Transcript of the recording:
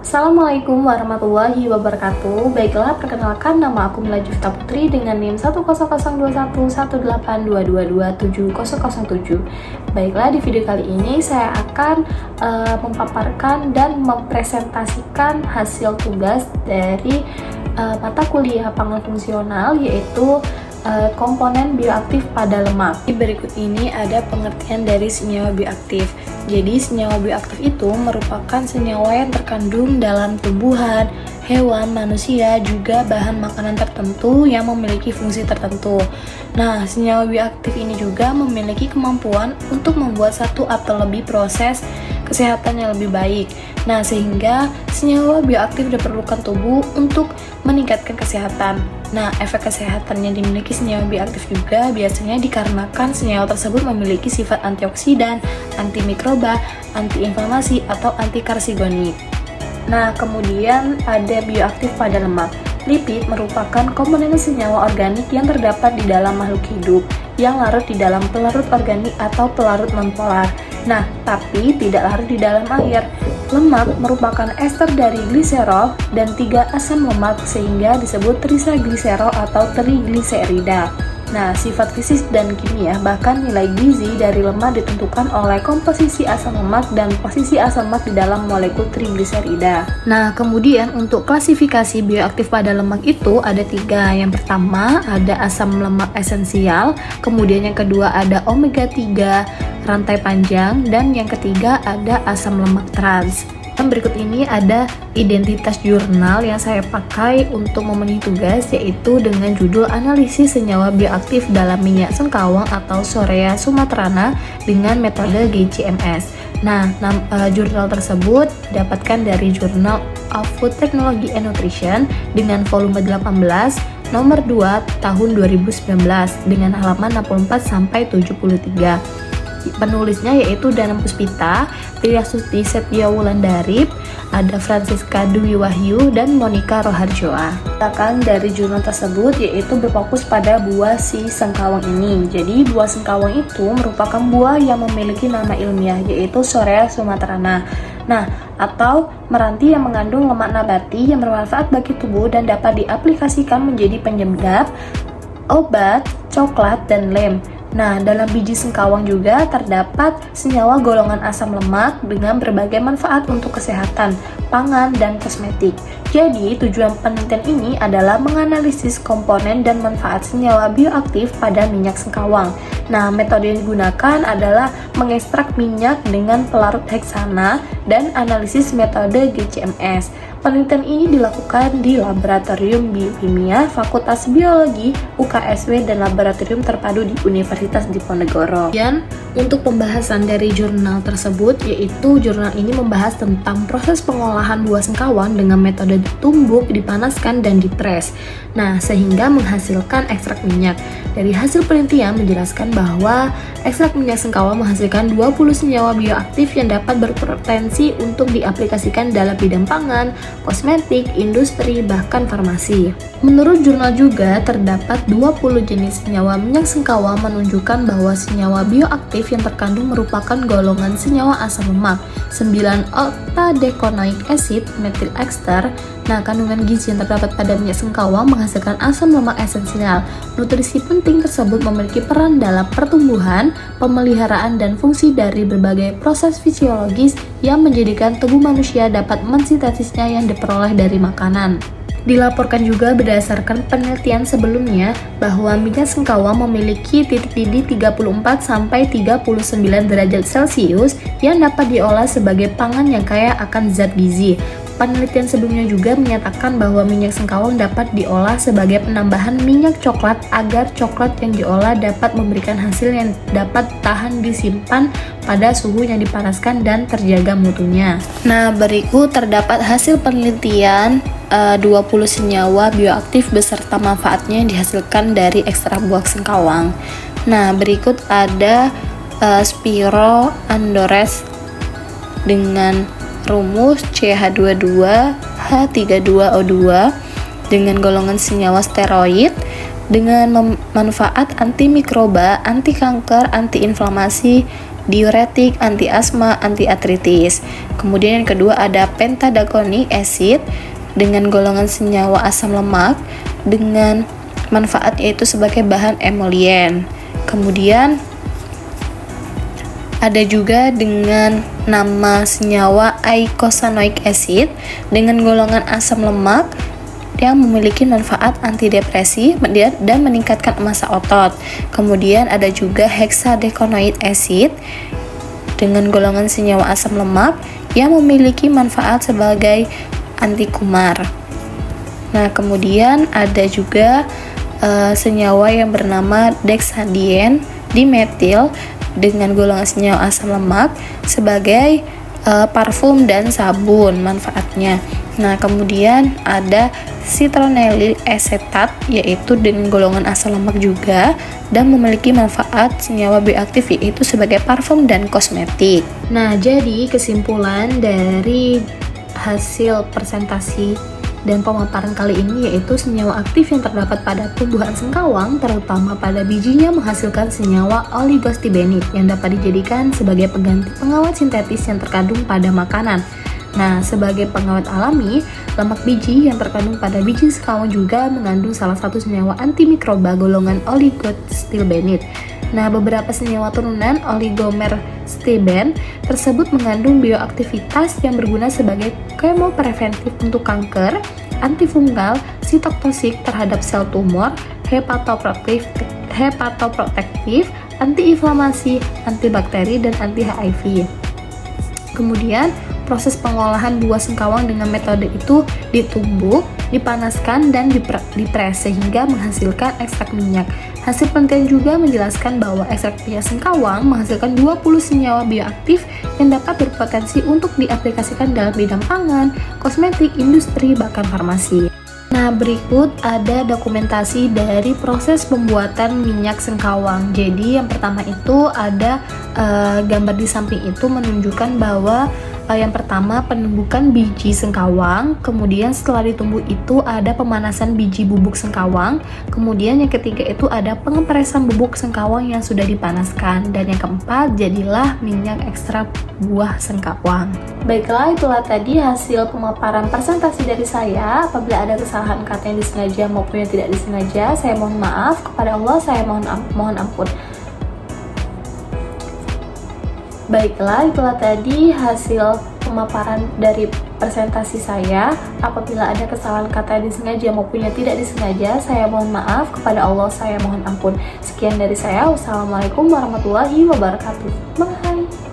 Assalamualaikum warahmatullahi wabarakatuh. Baiklah, perkenalkan nama aku Mila Jufta Putri dengan NIM 100211822270007. Baiklah, di video kali ini saya akan memaparkan dan mempresentasikan hasil tugas dari mata kuliah pangan fungsional, yaitu komponen bioaktif pada lemak. Berikut ini ada pengertian dari senyawa bioaktif. Jadi senyawa bioaktif itu merupakan senyawa yang terkandung dalam tumbuhan, hewan, manusia, juga bahan makanan tertentu yang memiliki fungsi tertentu. Nah, senyawa bioaktif ini juga memiliki kemampuan untuk membuat satu atau lebih proses kesehatan yang lebih baik. Nah, sehingga senyawa bioaktif diperlukan tubuh untuk meningkatkan kesehatan. Nah, efek kesehatan yang dimiliki senyawa bioaktif juga biasanya dikarenakan senyawa tersebut memiliki sifat antioksidan, antimikroba, antiinflamasi, atau antikarsigonik. Nah, kemudian ada bioaktif pada lemak. Lipid merupakan komponen senyawa organik yang terdapat di dalam makhluk hidup yang larut di dalam pelarut organik atau pelarut nonpolar. Nah, tapi tidak larut di dalam air. Lemak merupakan ester dari gliserol dan 3 asam lemak sehingga disebut trisagliserol atau trigliserida. Nah, sifat fisik dan kimia bahkan nilai gizi dari lemak ditentukan oleh komposisi asam lemak dan posisi asam lemak di dalam molekul trigliserida. Nah, kemudian untuk klasifikasi bioaktif pada lemak itu ada 3. Yang pertama ada asam lemak esensial, kemudian yang kedua ada omega 3 rantai panjang, dan yang ketiga ada asam lemak trans. Dan berikut ini ada identitas jurnal yang saya pakai untuk memenuhi tugas, yaitu dengan judul Analisis Senyawa Bioaktif dalam Minyak Sengkawang atau Sorea sumatrana dengan metode GCMS. Nah, jurnal tersebut didapatkan dari Journal of Food Technology and Nutrition dengan volume 18 nomor 2 tahun 2019 dengan halaman 64 sampai 73. Penulisnya yaitu Danang Puspita, Triasuti Setya Wulandari, ada Francisca Dwi Wahyu, dan Monica Roharjoa. Katakan dari jurnal tersebut yaitu berfokus pada buah si sengkawang ini. Jadi buah sengkawang itu merupakan buah yang memiliki nama ilmiah yaitu Sorea sumatrana. Nah, atau meranti yang mengandung lemak nabati yang bermanfaat bagi tubuh dan dapat diaplikasikan menjadi penyedap, obat, coklat, dan lem. Nah, dalam biji sengkawang juga terdapat senyawa golongan asam lemak dengan berbagai manfaat untuk kesehatan, pangan, dan kosmetik. Jadi, tujuan penelitian ini adalah menganalisis komponen dan manfaat senyawa bioaktif pada minyak sengkawang. Nah, metode yang digunakan adalah mengekstrak minyak dengan pelarut heksana dan analisis metode GCMS. Penelitian ini dilakukan di Laboratorium Biokimia, Fakultas Biologi, UKSW, dan Laboratorium Terpadu di Universitas Diponegoro. Dan untuk pembahasan dari jurnal tersebut, yaitu jurnal ini membahas tentang proses pengolahan buah sengkawang dengan metode ditumbuk, dipanaskan, dan dipres. Nah, sehingga menghasilkan ekstrak minyak. Dari hasil penelitian menjelaskan bahwa ekstrak minyak sengkawang menghasilkan 20 senyawa bioaktif yang dapat berpotensi untuk diaplikasikan dalam bidang pangan, kosmetik, industri, bahkan farmasi. Menurut jurnal juga terdapat 20 jenis senyawa minyak sengkawang menunjukkan bahwa senyawa bioaktif yang terkandung merupakan golongan senyawa asam lemak, 9 octadecanoic acid, methyl ester. Nah, kandungan gizi yang terdapat pada minyak sengkawang menghasilkan asam lemak esensial. Nutrisi penting tersebut memiliki peran dalam pertumbuhan, pemeliharaan, dan fungsi dari berbagai proses fisiologis yang menjadikan tubuh manusia dapat mensintesisnya yang diperoleh dari makanan. Dilaporkan juga berdasarkan penelitian sebelumnya bahwa minyak sengkawang memiliki titik didih 34-39 derajat Celcius yang dapat diolah sebagai pangan yang kaya akan zat gizi. Penelitian sebelumnya juga menyatakan bahwa minyak sengkawang dapat diolah sebagai penambahan minyak coklat agar coklat yang diolah dapat memberikan hasil yang dapat tahan disimpan pada suhu yang dipanaskan dan terjaga mutunya. Nah, berikut terdapat hasil penelitian 20 senyawa bioaktif beserta manfaatnya yang dihasilkan dari ekstrak buah sengkawang. Nah, berikut ada Spiro Andores dengan rumus CH22H32O2 dengan golongan senyawa steroid dengan manfaat antimikroba, anti kanker, antiinflamasi, diuretik, anti asma, anti artritis. Kemudian yang kedua ada pentadaconic acid dengan golongan senyawa asam lemak dengan manfaat yaitu sebagai bahan emolien. Kemudian ada juga dengan nama senyawa eicosanoic acid dengan golongan asam lemak yang memiliki manfaat antidepresi dan meningkatkan massa otot. Kemudian ada juga hexadeconoid acid dengan golongan senyawa asam lemak yang memiliki manfaat sebagai anti kumar. Nah, kemudian ada juga senyawa yang bernama dexadiene dimetil dengan golongan senyawa asam lemak sebagai parfum dan sabun manfaatnya. Nah, kemudian ada citronelyl acetate yaitu dengan golongan asam lemak juga dan memiliki manfaat senyawa bioaktif yaitu sebagai parfum dan kosmetik. Nah, jadi kesimpulan dari hasil presentasi dan pemaparan kali ini yaitu senyawa aktif yang terdapat pada tumbuhan sengkawang terutama pada bijinya menghasilkan senyawa oligostibenit yang dapat dijadikan sebagai pengganti pengawet sintetis yang terkandung pada makanan. Nah, sebagai pengawet alami, lemak biji yang terkandung pada biji sengkawang juga mengandung salah satu senyawa antimikroba golongan oligostibenit. Nah, beberapa senyawa turunan oligomerstiben tersebut mengandung bioaktivitas yang berguna sebagai kemopreventif untuk kanker, antifungal, sitotoksik terhadap sel tumor, hepatoprotektif, antiinflamasi, antibakteri, dan anti-HIV. Kemudian, proses pengolahan buah sengkawang dengan metode itu ditumbuk, dipanaskan, dan dipres sehingga menghasilkan ekstrak minyak. Hasil penelitian juga menjelaskan bahwa ekstrak minyak sengkawang menghasilkan 20 senyawa bioaktif yang dapat berpotensi untuk diaplikasikan dalam bidang pangan, kosmetik, industri, bahkan farmasi. Nah, berikut ada dokumentasi dari proses pembuatan minyak sengkawang. Jadi, yang pertama itu ada gambar di samping itu menunjukkan bahwa yang pertama penumbukan biji sengkawang, kemudian setelah ditumbuh itu ada pemanasan biji bubuk sengkawang, kemudian yang ketiga itu ada pengepresan bubuk sengkawang yang sudah dipanaskan, dan yang keempat jadilah minyak ekstrak buah sengkawang. Baiklah, itulah tadi hasil pemaparan presentasi dari saya. Apabila ada kesalahan kata yang disengaja maupun yang tidak disengaja, saya mohon maaf. Kepada Allah saya mohon ampun. Baiklah, itulah tadi hasil pemaparan dari presentasi saya. Apabila ada kesalahan kata yang disengaja maupun yang tidak disengaja, saya mohon maaf. Kepada Allah saya mohon ampun. Sekian dari saya. Wassalamualaikum warahmatullahi wabarakatuh. Bye.